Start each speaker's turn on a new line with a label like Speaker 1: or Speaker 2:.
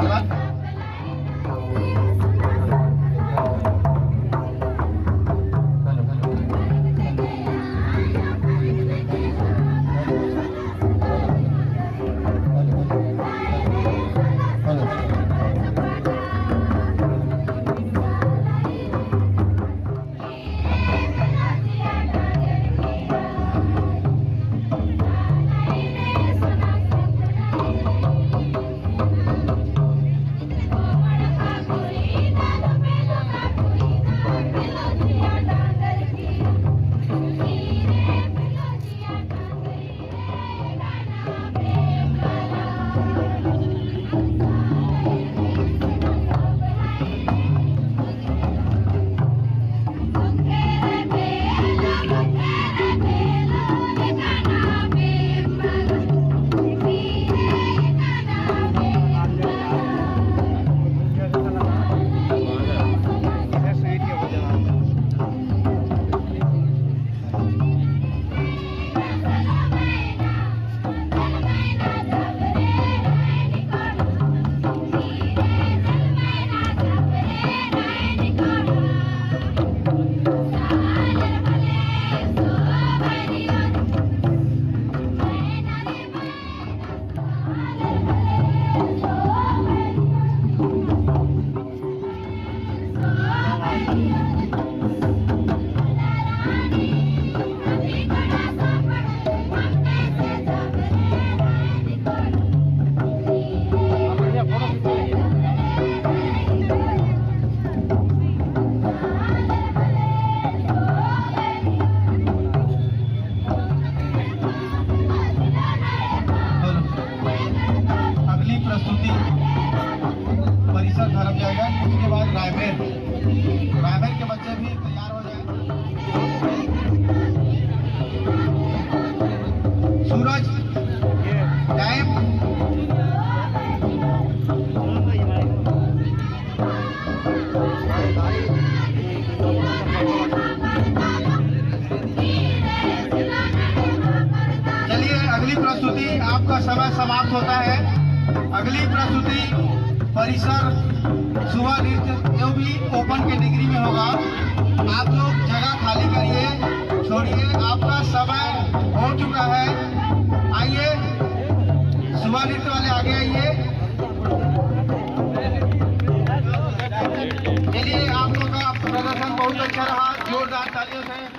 Speaker 1: धन्यवाद। परिसर धरमजयगढ़, उसके बाद रायमेर के बच्चे भी तैयार हो जाए। सूरज टाइम चलिए, अगली प्रस्तुति आपका समय समाप्त होता है। अगली प्रस्तुति परिसर सुबह नृत्य जो भी ओपन कैटेगरी में होगा। आप लोग जगह खाली करिए, छोड़िए, आपका समय हो चुका है। आइए, सुबह नृत्य वाले आगे आइए। चलिए, आप लोगों का प्रदर्शन बहुत अच्छा रहा, जोरदार तालियों से